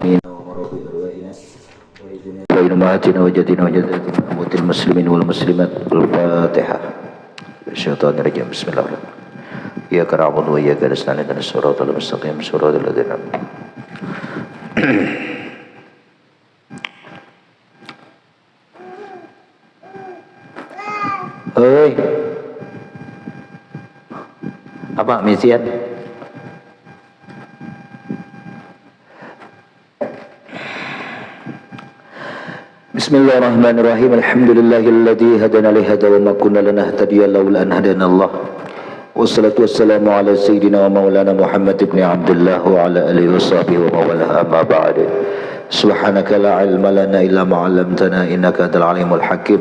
بين أمهاتنا وجدنا وجدات المسلمين والمسلمات. الفاتحة. الشيطان الرجيم. بسم الله الرحمن الرحيم. إياك نعبد وإياك نستعين اهدنا الصراط المستقيم صراط الذين أنعمت Oi, apa misian? Bismillahirrahmanirrahim. Alhamdulillahilladzi hadana li hada wa ma kunna linahtadiya laula an hadana Allah. Wassalatu wassalamu ala sayyidina wa maulana Muhammad ibn Abdullah wa ala alihi wa sahbihi wa mawalah amma ba'd. Subhanaka la ilma lana illa ma 'allamtana innaka antal alimul hakim.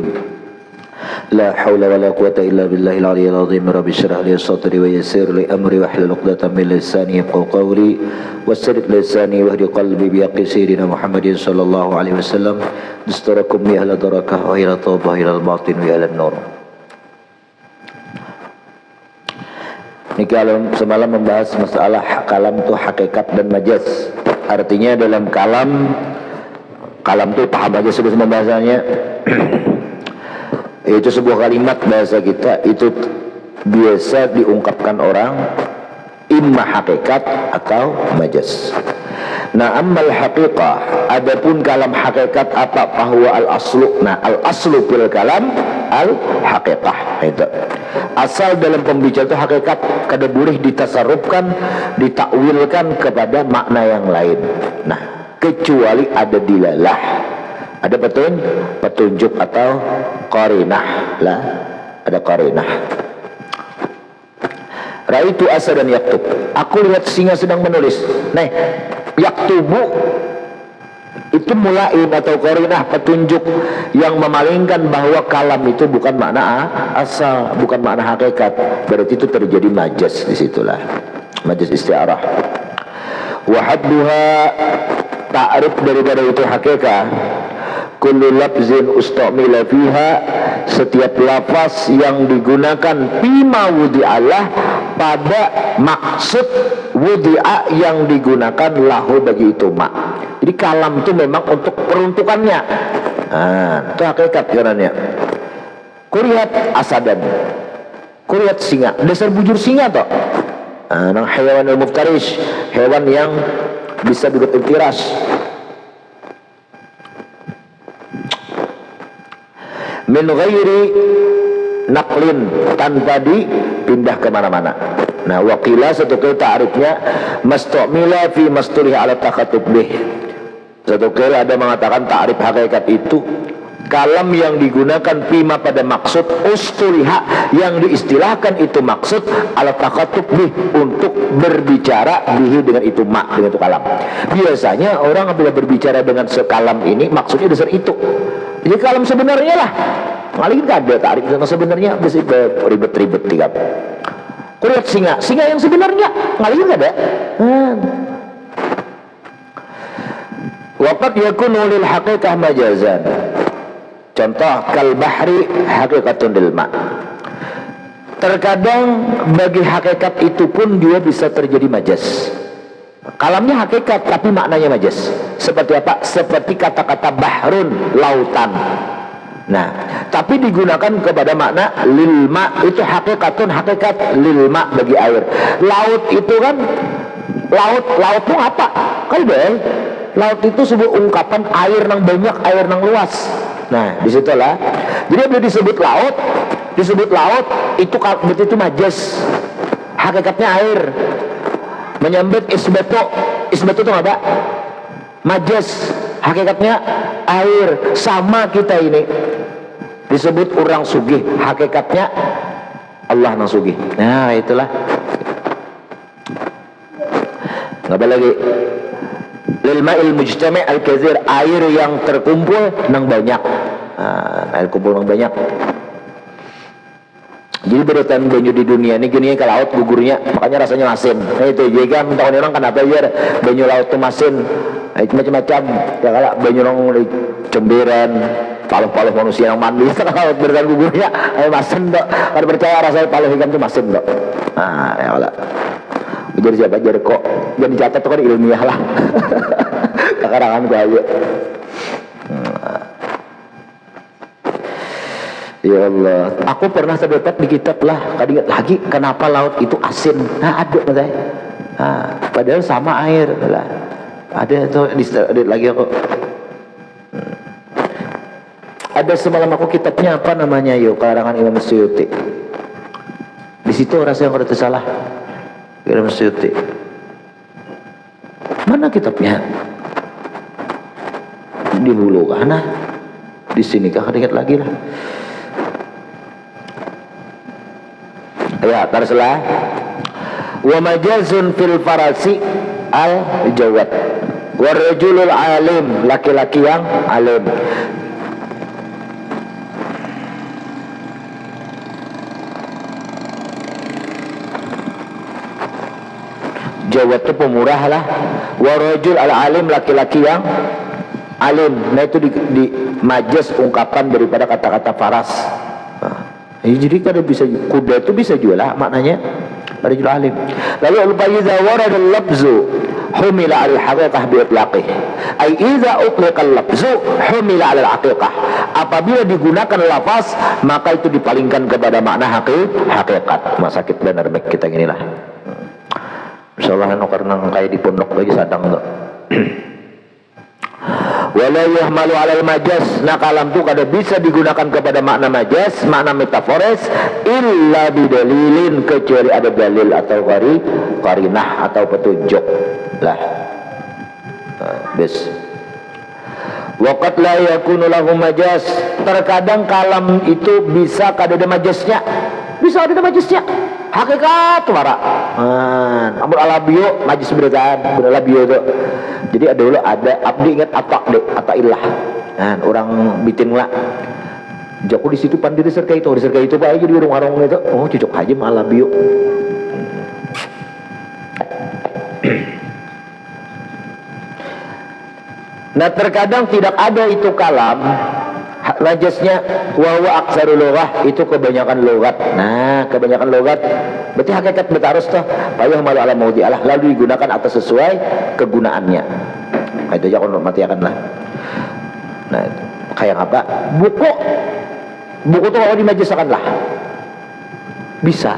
La haula wa la quwata illa billahil aliyyil azim. Rabbi shrah li sadri wa yassir li amri wahlul 'uqdatam min lisani yafqahu qawli wassrid lisani wahdi qalbi bi haqqi sayyidina Muhammadin sallallahu alaihi wasallam. Nastarakum ya ahla darakah wa ila tawbah ila al-batin wa ila an-nur. Ini kalau semalam membahas masalah kalam itu hakikat dan majaz. Artinya dalam kalam itu paham aja sebelum pembahasannya. Itu sebuah kalimat bahasa kita itu biasa diungkapkan orang imma hakikat atau majaz. Nah, ammal haqiqah, adapun kalam hakikat apa bahwa al-aslu. Nah, al-aslu fil kalam al-haqiqah. Itu asal dalam pembicaraan itu hakikat, kada boleh ditasarrufkan, ditakwilkan kepada makna yang lain. Nah, kecuali ada dilalah, ada petunjuk atau qarinah lah, ada qarinah. Raitu asadan yaktub, aku lihat singa sedang menulis. Nah, yaktubu itu mulain atau qarinah, petunjuk yang memalingkan bahwa kalam itu bukan makna asal, bukan makna hakikat. Berarti itu terjadi majaz, disitulah majaz isti'arah. Wa hadduha, ta'rif daripada itu hakikat, kullu lafzin ustamila fiha, setiap lafaz yang digunakan bima wudi'alah, pada maksud wudi'a yang digunakan lahu bagi itu mak. Jadi kalam itu memang untuk peruntukannya. Nah, itu hakikat karenanya. Kurihat asadan, kurihat singa, dasar bujur singa toh. Nang hewan al-muftarish, hewan yang bisa duduk iftiras. Min ghairi naqlin, tanpa dipindah kemana-mana. Nah, waqila satu kali ta'rifnya mastamila fi mastulih ala takhatub bih. Satu kali ada mengatakan ta'rif hakikat itu kalam yang digunakan pima pada maksud ustuliha, yang diistilahkan itu maksud ala takhatub bih, untuk berbicara bihi dengan itu mak, dengan itu kalam. Biasanya orang apabila berbicara dengan sekalam ini maksudnya dasar itu. Jadi kalam sebenarnya lah, malin kada tarik sama sebenarnya, mesti ribet-ribet tiga. Kuriat singa, singa yang sebenarnya malin kada. Waqad yakunu lil haqiqah majazan. Contoh kal bahri haqiqatun lil ma. Terkadang bagi hakikat itu pun dia bisa terjadi majaz. Kalamnya hakikat tapi maknanya majaz. Seperti apa? Seperti kata-kata bahrun, lautan. Nah, tapi digunakan kepada makna lil ma, itu hakikatun, hakikat lil ma, bagi air. Laut itu kan laut itu apa? Kan laut itu sebuah ungkapan air nang banyak, air nang luas. Nah, disitulah. Jadi bila disebut laut itu berarti itu majaz. Hakikatnya air. Menyambut isbatu itu apa? Majaz, hakikatnya air. Sama kita ini disebut orang sugih, hakikatnya Allah nang sugih. Nah, itulah. Ngapa lagi? Lil ma'il mujtami' al-kathir, air yang terkumpul nang banyak. Air kumpul nang banyak. Jadi berutan banyu di dunia ini gini ke laut gugurnya, makanya rasanya masin. Nah, itu juga tahun orang kenapa ya banyu laut itu masin. Nah, itu macam-macam. Ya kalau banyu orang cemberan, paluh-paluh manusia yang mandi kalau berutan gugurnya, masin dok. Kalau percaya rasanya paluh ikan itu masin dok. Nah, ya kalau jadi siapa aja kok, jadi catat itu kan ilmiah lah. Kakak karangan ku aja. Ya Allah, aku pernah terdapat di kitab lah, kadang lagi kenapa laut itu asin? Nah ada katanya. Nah, padahal sama air lah. Ada tuh ada lagi aku. Ada semalam aku kitabnya apa namanya yuk karangan Imam Suyuti. Di situ rasa yang ada salah. Imam Suyuti. Mana kitabnya? Di hulu kana? Di sini kah ingat lagi lah. Ya, teruslah. Wa majazun fil farasi al jawad. Wa rajulul alim, laki-laki yang alim. Jawad itu pemurah lah. Wa rajul al alim, laki-laki yang alim. Nah itu di majaz ungkapan daripada kata-kata faras. Jadi kada bisa kuda itu bisa juga maknanya rajul alim. Lalu fa iza warada al-lafzu humila al-haqiqah bi itlaqih. Ai iza utliqa al-lafzu humila al-haqiqah. Apabila digunakan lafaz maka itu dipalingkan kepada makna hakikat. Mas sakit benar baik kita inilah. Insyaallah karena kayak di pondok lagi sadang tuh. Wala yuhmalu alal majaz. Nah kalam itu kada bisa digunakan kepada makna majaz, makna metaforis illa bidalilin, kecuali ada dalil atau qarinah atau petunjuk lah. Bes. Waqad la yakunu lahu majaz. Terkadang kalam itu bisa kada ada majaznya. Bisa ada majaznya. Hakikat wara. Amul alabio majaz beredan, alabio itu. Jadi ada dulu ada abdi ingat apa ilah. Orang bitin lah. Jaku di situ pandiri serkai itu Pak aja di warung-warung itu. Oh cocok aja sama alabio. Nah terkadang tidak ada itu kalam majaznya wa aksarul lughah, itu kebanyakan logat. Nah kebanyakan logat berarti hakikat betarus toh payah malu ala maudi Allah, lalu digunakan atas sesuai kegunaannya. Nah, itu aja kalau mati akan lah. Nah kayak apa buku tuh kalau dimajazkan lah bisa.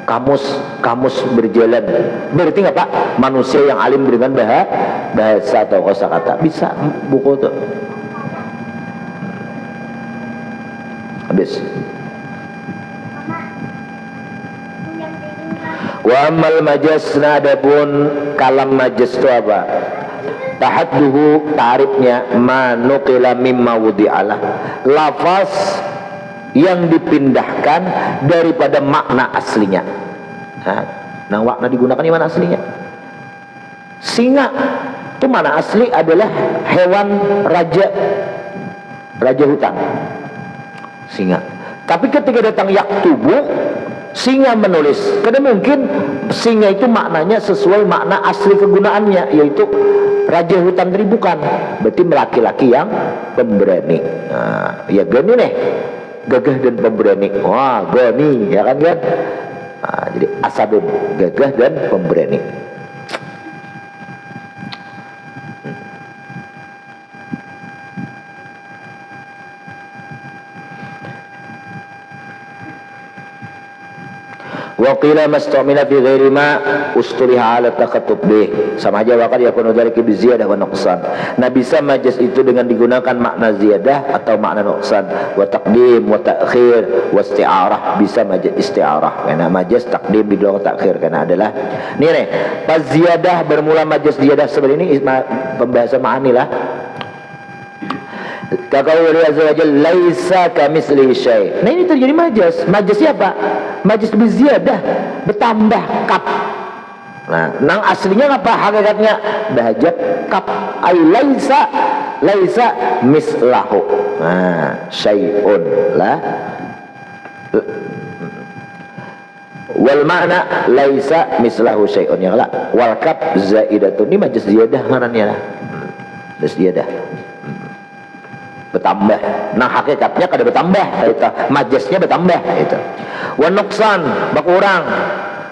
Kamus berjalan berarti nggak Pak manusia yang alim dengan bahasa atau kosakata bisa buku tuh. Habis. Wa amal majaz, adapun kalam majaz itu apa? Tahadduhu, ta'rifnya manukila mimma wudi'alah, lafaz yang dipindahkan daripada makna aslinya. Nah makna digunakan di mana aslinya? Singa itu mana asli adalah hewan raja hutan. Singa. Tapi ketika datang yaktubu, singa menulis. Karena mungkin singa itu maknanya sesuai makna asli kegunaannya, yaitu raja hutan tadi bukan. Berarti laki-laki yang pemberani. Nah, ya gani nih, gagah dan pemberani. Wah gani, ya kan kan? Nah, jadi asadun, gagah dan pemberani. Wa qila mastamila fi ghairi ma ustuliha ala taqattub bih, sama aja wakad yakunu dzalika bi ziyadah wa nuqsan. Nah bisa majaz itu dengan digunakan makna ziyadah atau makna nuqsan, wa taqdim wa ta'khir wa isti'arah, bisa majaz isti'arah karena majaz taqdim bidul ta'khir karena adalah nih pas ziyadah bermula majaz ziyadah seperti ini pembahasan ma'ani lah. Kaqauli azza wa jalla laisa kamitslihi syai'. Nah ini terjadi majaz. Majaz siapa? Majaz biziyadah, bertambah kap. Nah, nang aslinya apa hakikatnya? Bahajat kap. Ai laisa mislahu. Nah, syai'un la wal makna laisa mislahu syai'un ya la. Wal kap zaidatun, ini majaz ziyadah ngarannya lah. Ziyadah. Bertambah. Nah hakikatnya kada bertambah itu, majaznya bertambah itu. Wa nuqsan, berkurang.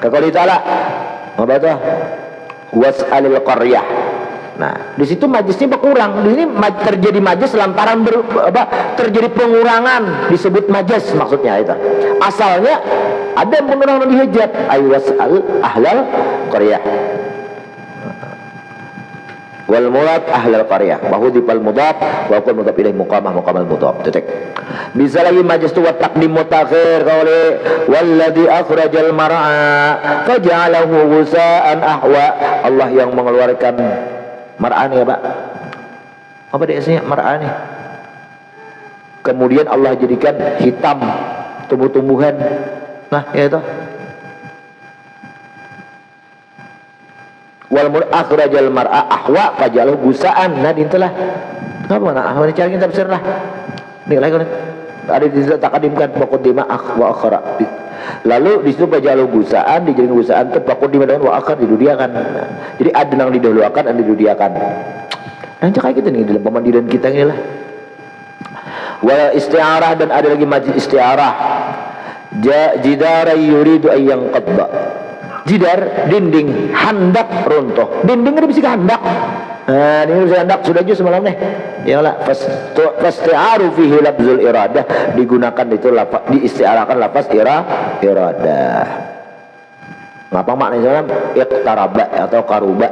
Kaqouli ta'ala apa itu? Was'alil qaryah Nah, di situ majlisnya berkurang. Di sini terjadi majlis lantaran terjadi pengurangan, disebut majlis maksudnya itu. Asalnya ada yang pengurangan dihajat, aywasal ahlal qaryah. Wal murad ahlal qaryah, wa hudifal mudhaf wa qul mudhaf ilaih muqamah muqamal mudhaf. Titik. Bisa lagi majlis tu wa taqdim mutakhir qawli walladzi akhrajal mar'a faj'alahu ghusaan ahwa. Allah yang mengeluarkan mar'ani ya Pak. Apa dia isinya mar'ani? Kemudian Allah jadikan hitam tumbuh-tumbuhan. Nah, ya itu. Wal akhrajal mar'a ahwa fajalahu gusaan. Nah, dintelah. Apa mana? Ahwa dicari tafsir lah. Nih lagi ada di situ takadimkan muqaddimah wa akhra. Lalu di situ fajalahu gusaan, dijadikan gusaan itu muqaddimah dengan wa akhar didudiakan. Nah, jadi ada yang didahulukan dan didudiakan. Nah, kayak gitu nih dalam pemandiran kita ini lah. Wa isti'arah, dan ada lagi majlis isti'arah. Jidara yuridu ayyang qadda. Jidar, dinding, handak runtuh. Dinding ini bisa handak. Nah, ini bisa handak sudah jus semalam nih. Ya lah, fasti'aru fihi lafzul iradah, digunakan itu lafaz, diistiarahkan lafaz iradah. Ngapa maknanya semalam? Iqtaraba atau karuba,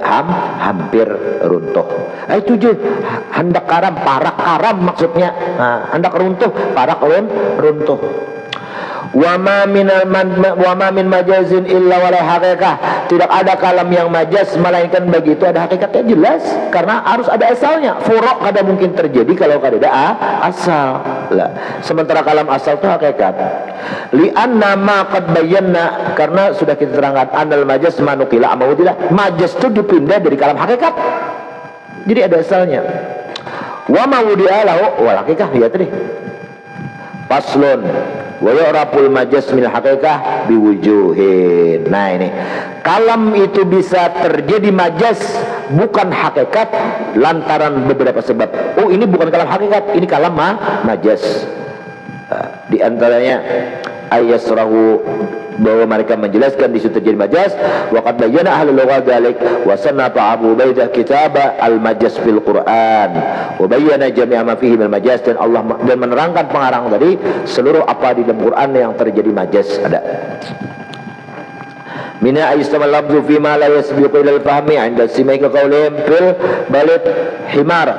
hampir runtuh. Itu je handak karam, parak karam maksudnya. Nah, handak runtuh, parak runtuh. Wa ma min majazin illa wala haqiqah. Tidak ada kalam yang majaz melainkan bagi itu ada hakikatnya, jelas, karena harus ada asalnya. Furaq kada mungkin terjadi kalau kada ada asal lah. Sementara kalam asal itu hakikat. Li anna ma qad bayyana, karena sudah kita terangkan anal majaz manukila amaudillah. Majaz itu dipindah dari kalam hakikat. Jadi ada asalnya. Wa ma wudi'alahu wal haqiqah, ya tadi. Paslon wa yu'raful majaz min haqiqah biwujuhin. Nah, ini kalam itu bisa terjadi majaz bukan hakikat lantaran beberapa sebab. Oh, ini bukan kalam hakikat, ini kalam majaz. Di antaranya ayasrahu, bahwa mereka menjelaskan di situ terjadi majaz. Wa qad bayyana ahlul lughat dzalik wa sannafa Abu Ubaidah kitab al-majaz fil Quran wa bayyana jami'a ma fihi min majaz, dan Allah dan menerangkan pengarang tadi seluruh apa di dalam Quran yang terjadi majaz ada. Mina ayyastamal lafzu fi ma la yasbiqu ila al-fahmi 'inda simai ka qaulihim fil balid himar,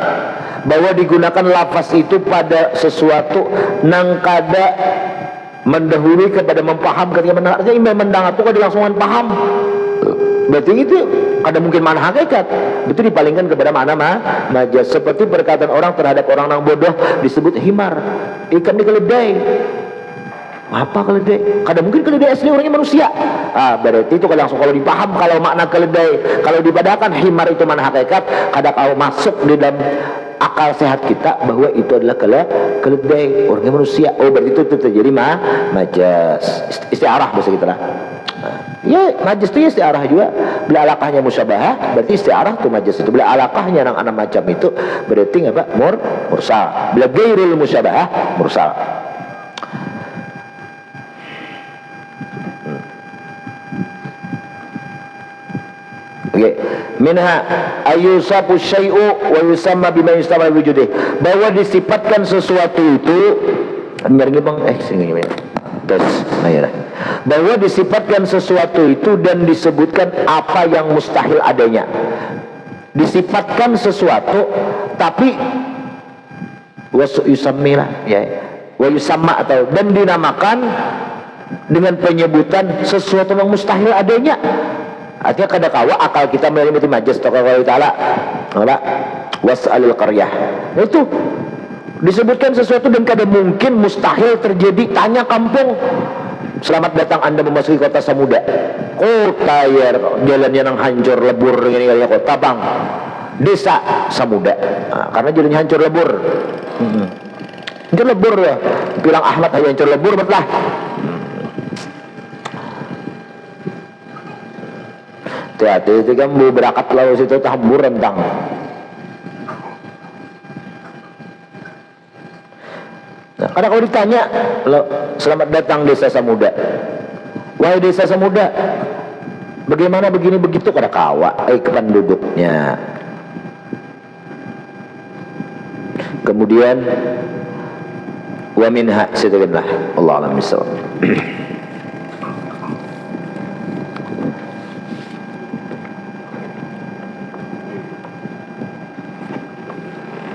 bahwa digunakan lafaz itu pada sesuatu nang kada mendahului kepada memaham ketika mendengar. Artinya imam mendengar itu kada langsung paham. Berarti itu kada mungkin mana hakikat. Betul dipalingkan kepada mana majaz. Seperti perkataan orang terhadap orang yang bodoh disebut himar. Ikan di keledai. Apa keledai? Kada mungkin keledai asli orangnya manusia. Berarti itu kada langsung kalau dipaham kalau makna keledai. Kalau dipadakan himar itu mana hakikat, kada kau masuk di dalam akal sehat kita bahwa itu adalah keledai orangnya manusia. Oh, berarti itu terjadi majaz. Isti'arah bahasa kita lah. Ya, majaz itu ya isti'arah juga. Bila alaqahnya musyabahah, berarti isti'arah itu majaz itu. Bila alaqahnya yang anak macam itu berarti apa? Mursal. Bila gairul musyabahah, mursal. Oke, minha ayyusafu syai'u wa yusamma bima yustamal wujudih, bahwa disifatkan sesuatu itu bahwa disifatkan sesuatu itu dan disebutkan apa yang mustahil adanya. Disifatkan sesuatu tapi yusammilah ya, wa yusamma atau dan dinamakan dengan penyebutan sesuatu yang mustahil adanya. Artinya kada kawa akal kita menyelimuti majaz tokoh Allah Ta'ala was'alil qaryah. Itu disebutkan sesuatu dan kada mungkin, mustahil terjadi. Tanya kampung, selamat datang Anda memasuki kota Samuda. Kota ya, jalannya yang hancur lebur ini kali kota bang. Desa Samuda. Nah, karena jalannya hancur lebur. Hancur lebur ya. Bilang Ahmad aja hancur lebur betlah. Hati-hati itu kan mau berakat lalu situ tahbur rentang. Nah, karena kalau ditanya, selamat datang desa Samuda. Wahai desa Samuda, bagaimana begini begitu kada kawa penduduknya. Kemudian wa minha, seterusnya Allah alam bisawab.